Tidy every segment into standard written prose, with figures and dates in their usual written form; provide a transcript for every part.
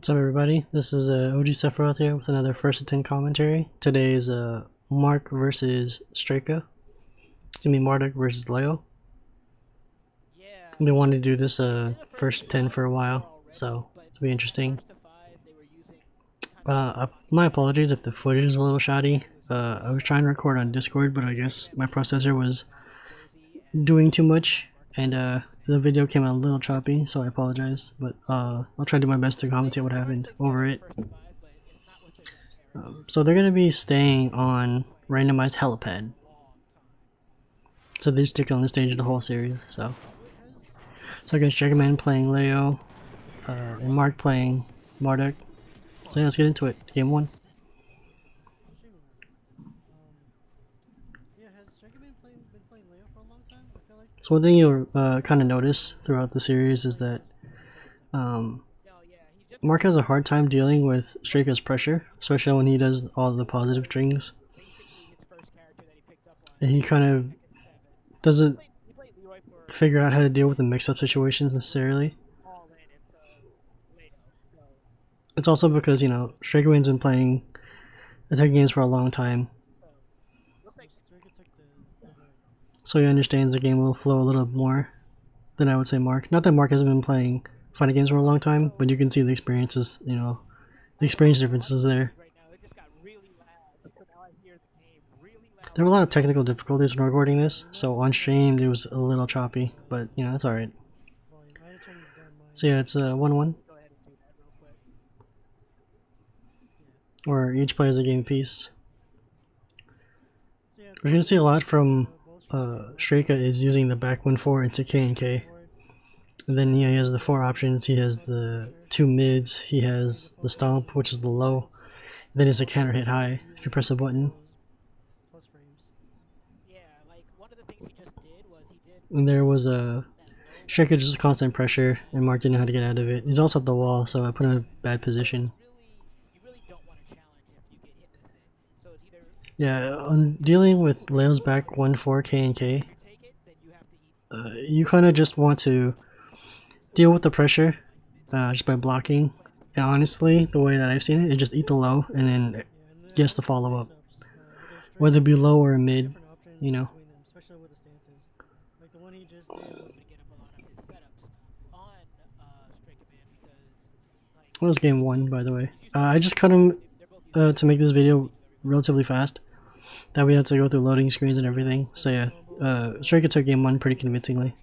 What's up, everybody? This is OG Sephiroth here with another First to 10 commentary. Today is Mark versus Straka. It's gonna be Marduk versus Leo. I've been wanting to do this First to 10 for a while, so it'll be interesting. My apologies if the footage is a little shoddy. I was trying to record on Discord, but I guess my processor was doing too much, and the video came out a little choppy, so I apologize. But I'll try to do my best to commentate what happened over it. So they're gonna be staying on randomized helipad. So they stick on the stage the whole series. So I guess Strakaman playing Leo, and Mark playing Marduk. So yeah, let's get into it. Game 1. So one thing you'll kind of notice throughout the series is that Mark has a hard time dealing with Straka's pressure, especially when he does all the positive strings. And he kind of doesn't figure out how to deal with the mix-up situations necessarily. It's also because, you know, Strakaman's been playing attack games for a long time, so he understands the game will flow a little more than I would say Mark. Not that Mark hasn't been playing fighting games for a long time, but you can see the experiences, you know, the experience differences there. There were a lot of technical difficulties when recording this, so on stream it was a little choppy, but you know, it's alright. So yeah, it's 1-1. Where each plays a game piece. We're going to see a lot from Straka is using the back 1-4 into K and K. And then he has the 4 options. He has the 2 mids. He has the stomp, which is the low. And then it's a counter hit high if you press a button. And there was a Straka just constant pressure, and Mark didn't know how to get out of it. He's also at the wall, so I put him in a bad position. Yeah, on dealing with Leo's back 1-4 K and K, you kind of just want to deal with the pressure just by blocking. And honestly, the way that I've seen it is just eat the low and then guess the follow up, whether it be low or a mid, you know. That was game 1, by the way. I just cut him to make this video relatively fast. That we had to go through loading screens and everything. So yeah, Straka took game 1 pretty convincingly.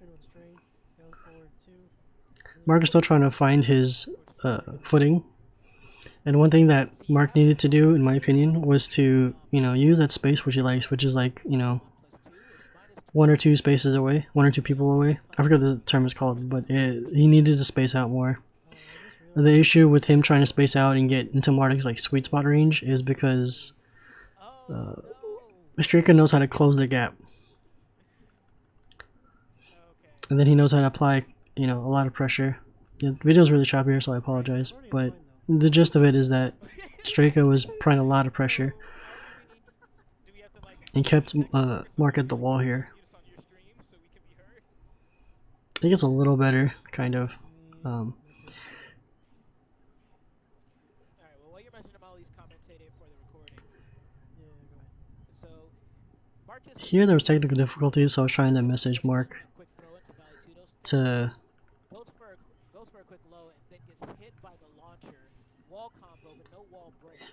Mark is still trying to find his footing. And one thing that Mark needed to do, in my opinion, was to, you know, use that space which he likes, which is like, you know, 1 or 2 spaces away, 1 or 2 people away. I forget what the term is called, but he needed to space out more. The issue with him trying to space out and get into Marduk's like sweet spot range is because Straka knows how to close the gap, and then he knows how to apply, you know, a lot of pressure. Yeah, the video is really choppy here, so I apologize, but the gist of it is that Straka was applying a lot of pressure and kept Mark at the wall here. I think it's a little better, kind of. Here there was technical difficulties, so I was trying to message Mark to...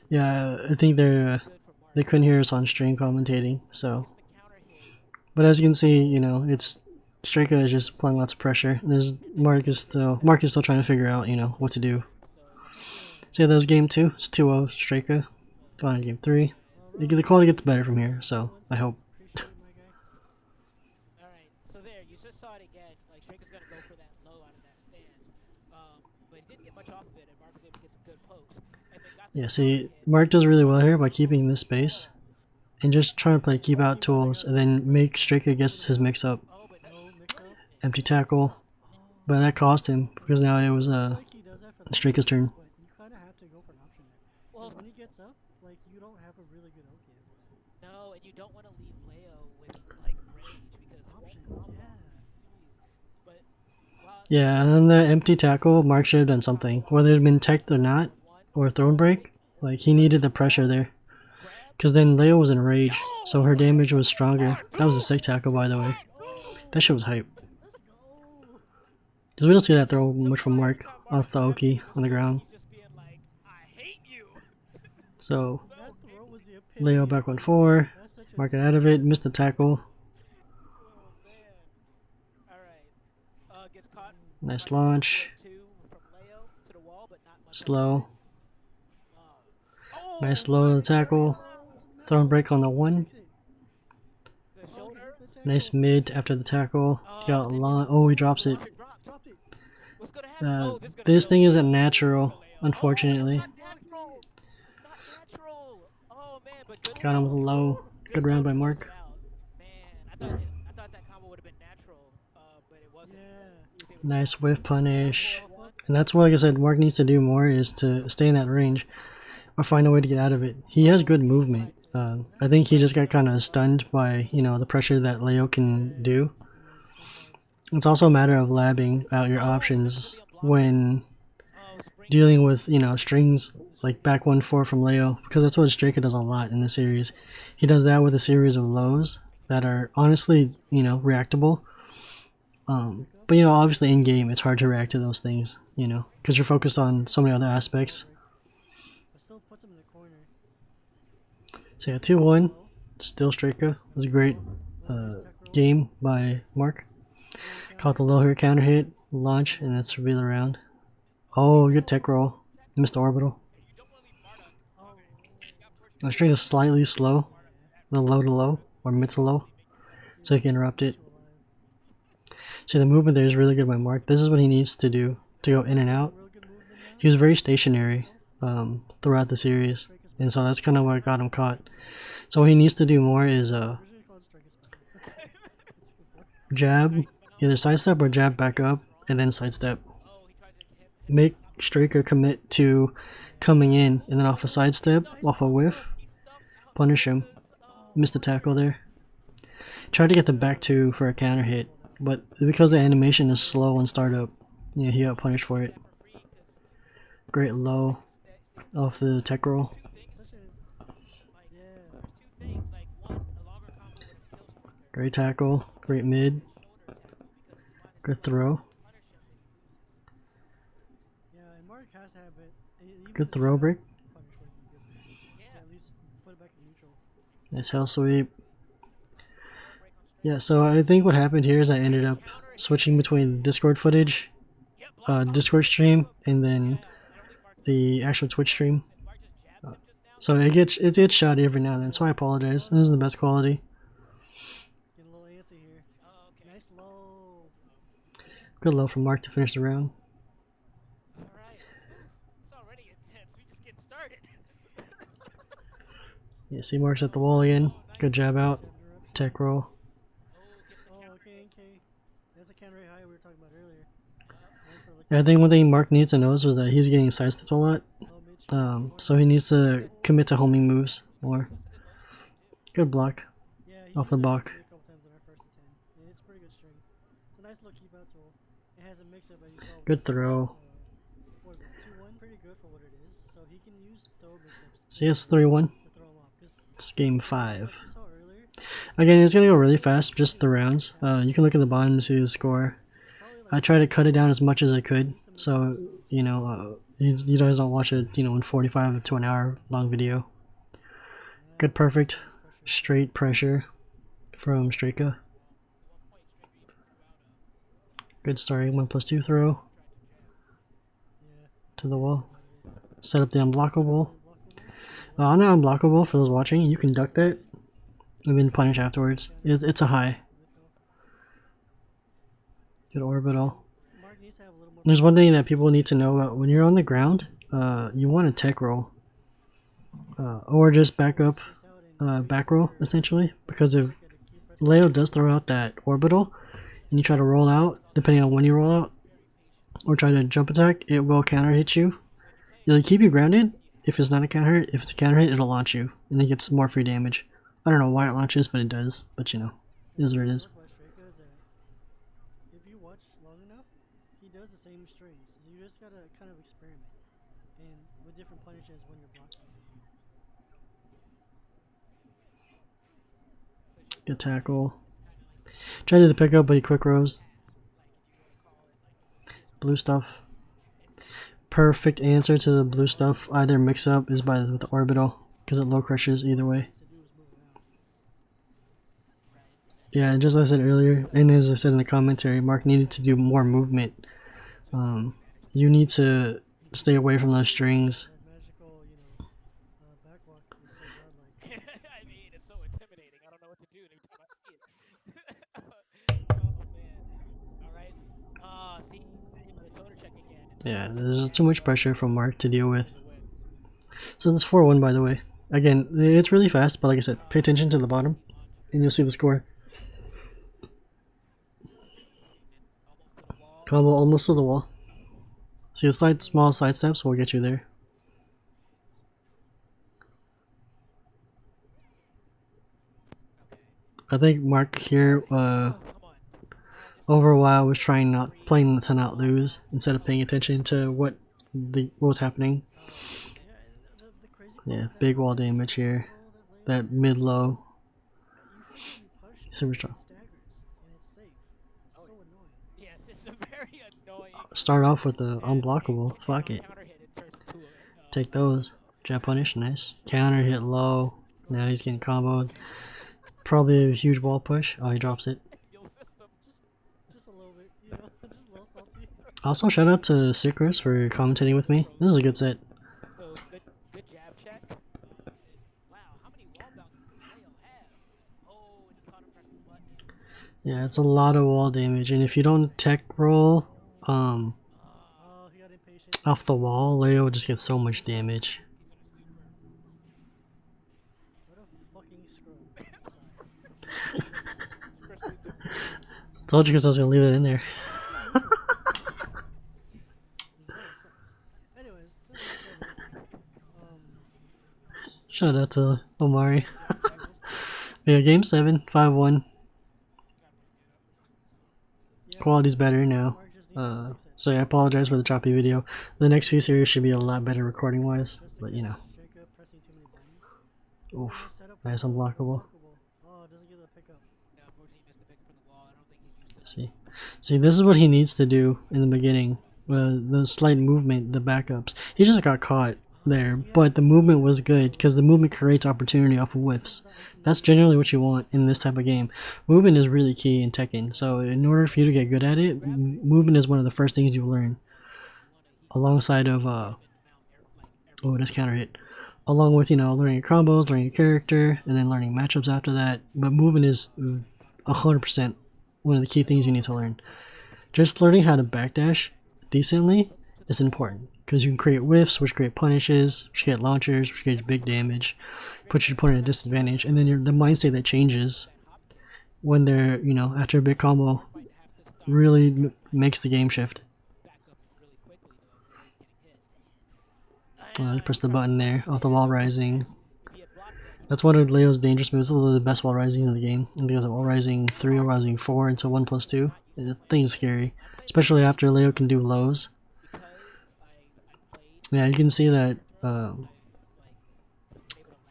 Yeah, I think they couldn't hear us on stream commentating, so... But as you can see, you know, it's... Straka is just applying lots of pressure. There's Mark is still trying to figure out, you know, what to do. So yeah, that was game 2. It's 2-0 Straka. Going on to game 3. The quality gets better from here, so I hope. Yeah, see, Mark does really well here by keeping this space and just trying to play keep out tools and then make Straka gets his mix up. Empty tackle, but that cost him because now it was Straka's turn. No, and you don't want to leave Leo with like rage because options, yeah. But Yeah, and then the empty tackle, Mark should have done something. Whether it had been teched or not, or throne break, like he needed the pressure there. Because then Leo was in rage, so her damage was stronger. That was a sick tackle, by the way. That shit was hype. Because we don't see that throw much from Mark off the Oki on the ground. So, Leo back 1-4. Mark it out of it, missed the tackle. Nice launch. Slow. Nice low to the tackle. Throwing break on the 1. Nice mid after the tackle. Got long. Oh, he drops it. This thing isn't natural, unfortunately. Got him with a low. Good round by Mark. Nice whiff punish. And that's what, like I said, Mark needs to do more is to stay in that range or find a way to get out of it. He has good movement. I think he just got kind of stunned by, the pressure that Leo can do. It's also a matter of labbing out your options when dealing with, strings like back 1-4 from Leo, because that's what Straka does a lot in the series. He does that with a series of lows that are honestly, reactable. But obviously in game it's hard to react to those things, because you're focused on so many other aspects. So yeah, 2-1, still Straka. It was a great game by Mark. Caught the low here, counter hit, launch, and that's reveal around. Oh, good tech roll. Missed the orbital. The string is slightly slow, the low to low, or mid to low, so he can interrupt it. See, the movement there is really good by Mark. This is what he needs to do to go in and out. He was very stationary throughout the series, and so that's kind of what got him caught. So what he needs to do more is jab, either sidestep or jab back up, and then sidestep. Make Straka commit to coming in, and then off a sidestep, off a whiff, punish him. Missed the tackle there. Try to get the back 2 for a counter hit, but because the animation is slow on startup, he got punished for it. Great low off the tech roll. Great tackle, great mid, good throw. Good throw break. Nice hell sweep. Yeah, so I think what happened here is I ended up switching between Discord footage, Discord stream, and then the actual Twitch stream. So it gets shoddy every now and then, so I apologize. This isn't the best quality. Good low from Mark to finish the round. Yeah, see Mark's at the wall again. Good jab out. Tech roll. Yeah, I think one thing Mark needs to know was that he's getting sidestepped a lot. So he needs to commit to homing moves more. Good block. Off the block. Good throw. See, it's 3-1. It's game 5. Again, it's going to go really fast, just the rounds. You can look at the bottom to see the score. I try to cut it down as much as I could, so, you guys don't watch it, in 45 to an hour long video. Good perfect straight pressure from Straka. Good starting 1+2 throw to the wall. Set up the unblockable. On the unblockable, for those watching, you can duck that and then punish afterwards. It's a high. Good orbital. There's one thing that people need to know about when you're on the ground. You want a tech roll, or just back up, back roll essentially. Because if Leo does throw out that orbital, and you try to roll out, depending on when you roll out, or try to jump attack, it will counter hit you. It'll keep you grounded. If it's not a counter hit, if it's a counter hit, it'll launch you, and it gets more free damage. I don't know why it launches, but it does. But it is what it is. strings. You just gotta kind of experiment and with different punishes when you're blocking. Good tackle. Try to do the pickup, but he quick rows. Blue stuff. Perfect answer to the blue stuff. Either mix up is by with the orbital because it low crushes either way. Yeah, and just as I said earlier, and as I said in the commentary, Mark needed to do more movement. You need to stay away from those strings. I mean, it's so intimidating. I don't know what to do every time I see it. Oh man. All right. See, the counter check again. Yeah, there's too much pressure from Mark to deal with. So that's 4-1 by the way. Again, it's really fast, but like I said, pay attention to the bottom and you'll see the score. Combo almost to the wall. See, the small side steps will get you there. I think Mark here over a while was playing to not lose instead of paying attention to what was happening. Yeah, big wall damage here. That mid low. Super strong. Yes, it's a very annoying. Start off with the unblockable. Fuck it. Take those. Jab punish, nice. Counter hit low. Now he's getting comboed. Probably a huge wall push. Oh, he drops it. Just a little bit, you know, just a little salty. Also, shout out to Sikris for commentating with me. This is a good set. So good jab check. Wow, how many wall bounces does Leo have? Oh, and he caught him pressing the button. Yeah, it's a lot of wall damage, and if you don't tech roll, off the wall, Leo just gets so much damage. Told you because I was gonna leave it in there. Shout out to Omari. Yeah, game 7, 5-1. Quality's better now. So yeah, I apologize for the choppy video. The next few series should be a lot better recording wise, but you know. Oof, nice unblockable. See, this is what he needs to do in the beginning. The slight movement, the backups. He just got caught there, but the movement was good because the movement creates opportunity off of whiffs. That's generally what you want in this type of game. Movement is really key in Tekken, so in order for you to get good at it, movement is one of the first things you learn. Alongside of, oh, that's counter hit. Along with, you know, learning your combos, learning your character, and then learning matchups after that. But movement is 100% one of the key things you need to learn. Just learning how to backdash decently is important because you can create whiffs, which create punishes, which create launchers, which create big damage, put your opponent at a disadvantage, and then the mindset that changes when they're, you know, after a big combo really makes the game shift. I press the button there, off the wall rising. That's one of Leo's dangerous moves. It's one of the best wall rising in the game. I think it was a wall rising 3 or wall rising 4 into 1+2. The thing's scary, especially after Leo can do lows. Yeah, you can see that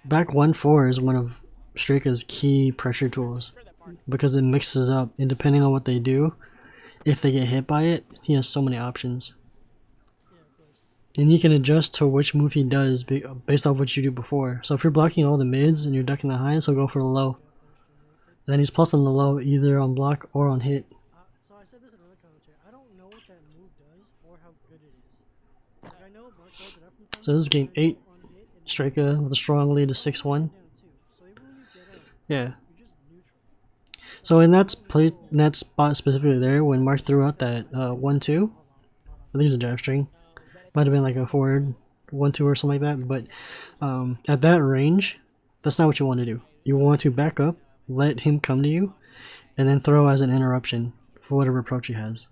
back 1-4 is one of Straka's key pressure tools because it mixes up, and depending on what they do, if they get hit by it, he has so many options. And you can adjust to which move he does based off what you do before. So if you're blocking all the mids and you're ducking the highs, he'll go for the low. Then he's plus on the low either on block or on hit. So I said this in another commentary. I don't know what that move does or how good it is. Like, I know Mark does it from time. So this is game 8. Straka with a strong lead to 6-1. Yeah. So in that spot specifically there, when Mark threw out that 1-2, I think it's a jab string. Might have been like a forward 1-2 or something like that, but at that range, that's not what you want to do. You want to back up, let him come to you, and then throw as an interruption for whatever approach he has.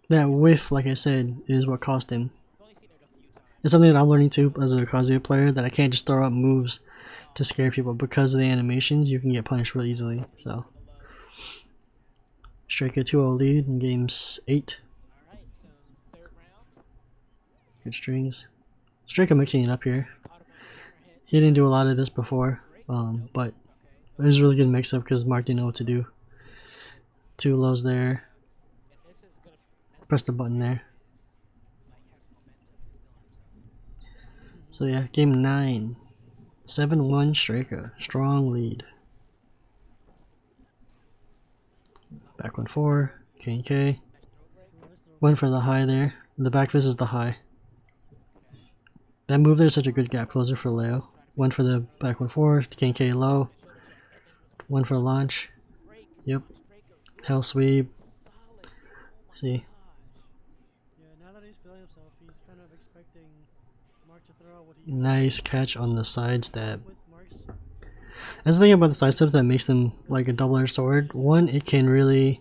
That whiff, like I said, is what cost him. It's something that I'm learning too as a Kazuya player, that I can't just throw out moves to scare people. Because of the animations, you can get punished real easily. So, Straka 2-0 lead in games 8. Good strings. Straka mixing it up here. Caught him at a counter hit. He didn't do a lot of this before, Break. but Okay. it was a really good mix up because Mark didn't know what to do. Two lows there. And this is gonna mess Press with the button there. like has momentum and is still on himself. So yeah, game 9. 7-1 Straka. Strong lead. Back 1-4. K&K. Nice throw break. Went for the high there. The back fist is the high. Okay. That move there is such a good gap closer for Leo. Went for the back 1-4. K&K low. Nice shoulder check. And then was One for launch. break. Yep. Straka. Hell sweep. Solid. Oh my See. gosh. Yeah, now that he's feeling himself, he's kind of expecting Mark to throw out what he nice catch on the sidestep. That's the thing about the sidesteps that makes them like a double-edged sword. One, it can really,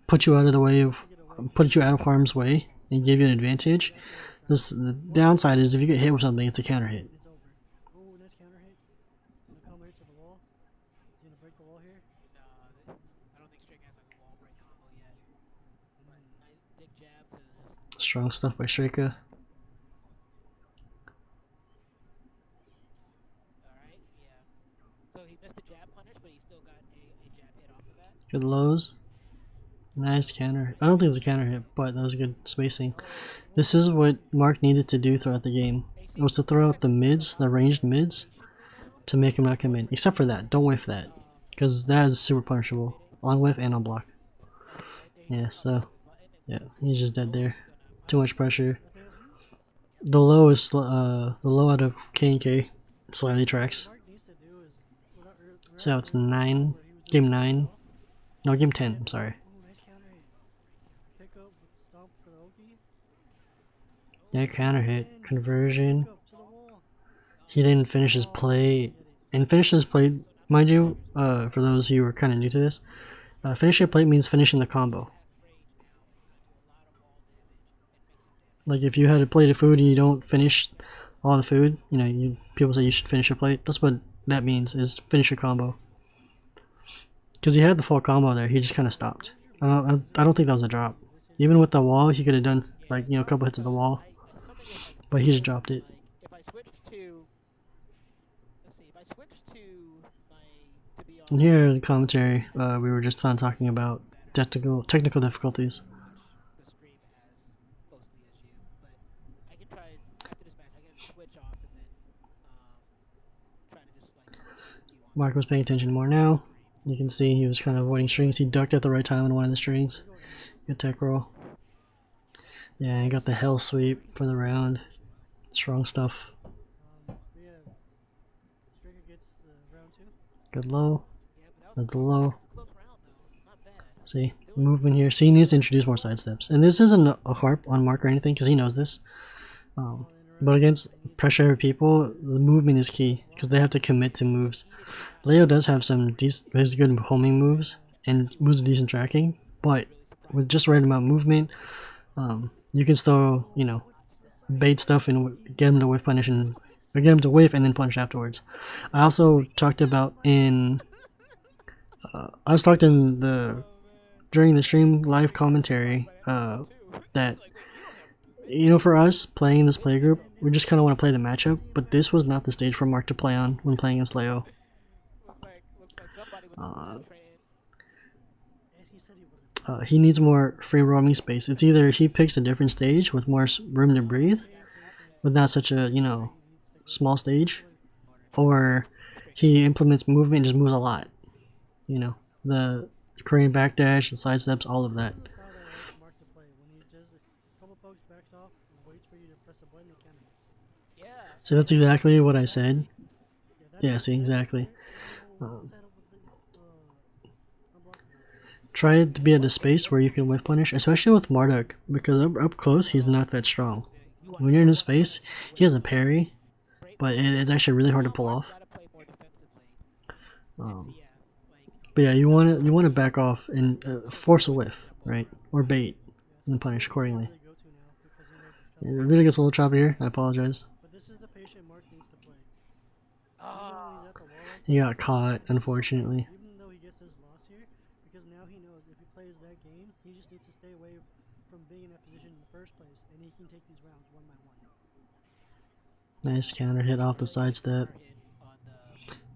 put you out of the way of, put you out of harm's way and give you an advantage. The downside is if you get hit with something, it's a counter hit. No, I don't think Straka has like a wall break combo yet. But nice dig jab to just. Strong stuff by Straka. Alright, yeah. So he missed the jab punish, but he still got a jab hit off of that. Good lows. Nice counter. I don't think it's a counter hit, but that was good spacing. This is what Mark needed to do throughout the game. It was to throw out the mids, the ranged mids, to make him not come in. Except for that. Don't whiff that. Because that is super punishable. On whiff and on block. Yeah, so, yeah, he's just dead there. Too much pressure. The low is, the low out of K&K slightly tracks. So it's 9, game 9. No, game 10, I'm sorry. Yeah, counter hit. Conversion. He didn't finish his play. And finish his play, mind you, for those who are kind of new to this, finish your plate means finishing the combo. Like if you had a plate of food and you don't finish all the food, people say you should finish your plate. That's what that means, is finish your combo. Because he had the full combo there, he just kind of stopped. I don't think that was a drop. Even with the wall, he could have done like a couple hits of the wall, but he just dropped it. If I switch to, let's see, if I switch to my, to be on. And here in the commentary, we were just talking about technical difficulties. The stream as closely as you, but I can try after this match. I can switch off and then try to just like with you on. Mark was paying attention more now. You can see he was kind of avoiding strings. He ducked at the right time on one of the strings. Good tech roll. Yeah, he got the hell sweep for the round. Strong stuff. Good low. That's the low. See, movement here. See, he needs to introduce more side steps. And this isn't a harp on Mark or anything, because he knows this. But against pressure people, the movement is key, because they have to commit to moves. Leo does have some good homing moves, and moves with decent tracking, but with just right amount of movement, you can still, bait stuff and get him to whiff punish and get him to whiff and then punish afterwards. I also talked about in during the stream live commentary that for us playing this playgroup, we just kind of want to play the matchup, but this was not the stage for Mark to play on when playing against Leo. He needs more free roaming space. It's either he picks a different stage with more room to breathe, with not such a small stage, or he implements movement and just moves a lot. The Korean backdash, the side steps, all of that. So that's exactly what I said. Yeah, see, exactly. Try to be at a space where you can whiff punish, especially with Marduk, because up close he's not that strong. When you're in his face, he has a parry, but it's actually really hard to pull off. But yeah, you want to back off and force a whiff, right, or bait, and punish accordingly. Yeah, it really gets a little choppy here. I apologize. He got caught, unfortunately. from being in that position in the first place, and he can take these rounds one by one. Nice counter hit off the sidestep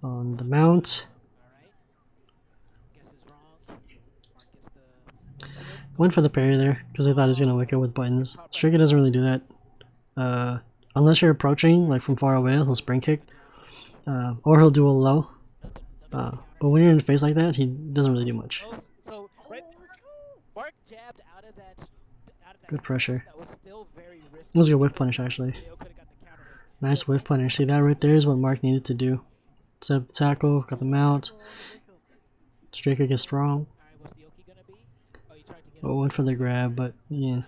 on the mount. Went for the parry there because I thought he was gonna wick it with buttons. Straka doesn't really do that. Unless you're approaching like from far away, he'll spring kick, or he'll do a low. But when you're in face like that, he doesn't really do much. So right, Mark jabbed out of that Good pressure. that was still very risky. It was a good whiff punish actually. Nice whiff punish. See, that right there is what Mark needed to do. Set up the tackle, got the mount. Straka gets strong. Oh, went for the grab, but yeah.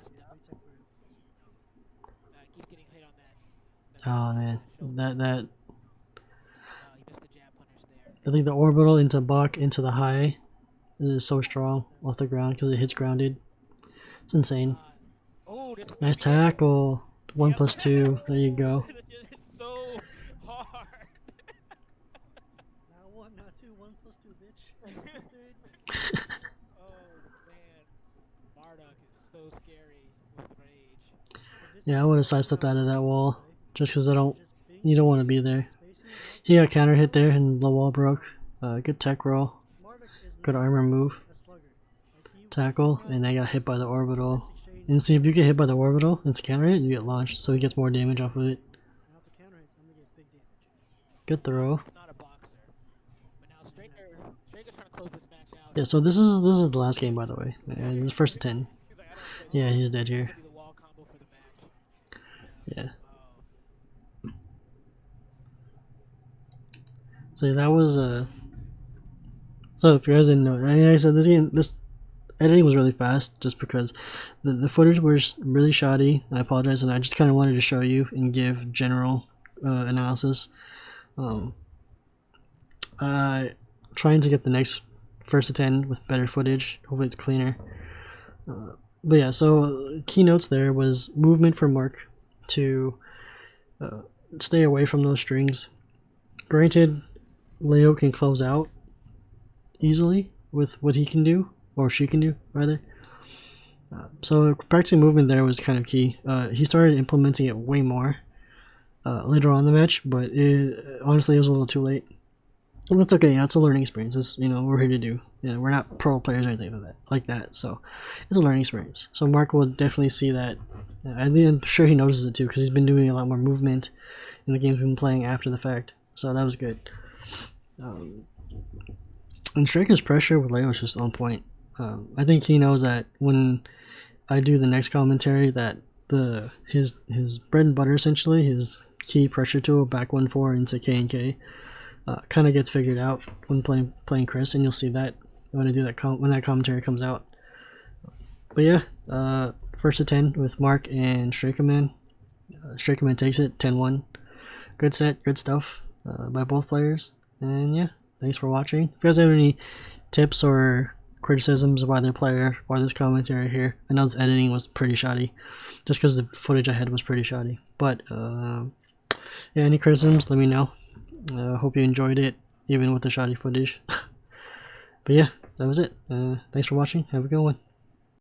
Oh man, that. I think the orbital into Bach into the high is so strong off the ground because it hits grounded. It's insane. Nice tackle. 1+2. There you go. It's so hard. Not 1, not 2. 1+2, bitch. Oh man, Marduk is so scary with rage. Yeah, I would have sidestepped out of that wall just because you don't want to be there. He got counter hit there and the wall broke. Good tech roll. Good armor move. Tackle, and they got hit by the orbital. And see, if you get hit by the orbital into counter hit, you get launched, so he gets more damage off of it. Good throw. Yeah, so this is the last game, by the way. This is first to 10. Yeah, he's dead here. Yeah. So that was so if you guys didn't know, I said this editing was really fast just because the footage was really shoddy. I apologize, and I just kind of wanted to show you and give general analysis. Trying to get the next first to 10 with better footage. Hopefully it's cleaner. But yeah, so key notes there was movement for Mark to stay away from those strings. Granted, Leo can close out easily with what he can do, or she can do rather. So practicing movement there was kind of key. He started implementing it way more later on in the match, but honestly it was a little too late. Well, that's okay. It's a learning experience. It's, we're here to do. We're not pro players or anything like that. So it's a learning experience. So Mark will definitely see that. I'm sure he notices it too because he's been doing a lot more movement in the games we've been playing after the fact. So that was good. And Straka's pressure with Leo is just on point. I think he knows that when I do the next commentary that his bread and butter, essentially his key pressure tool, back 1-4 into K and K, kind of gets figured out when playing Chris, and you'll see that when I do that when that commentary comes out. But yeah, first to 10 with Mark and Strakaman. Strakaman takes it 10-1. Good set, good stuff by both players. And yeah, thanks for watching. If you guys have any tips or criticisms of either player or this commentary here, I know this editing was pretty shoddy just because the footage I had was pretty shoddy. But yeah, any criticisms, let me know. Hope you enjoyed it, even with the shoddy footage. But yeah, that was it. Thanks for watching. Have a good one.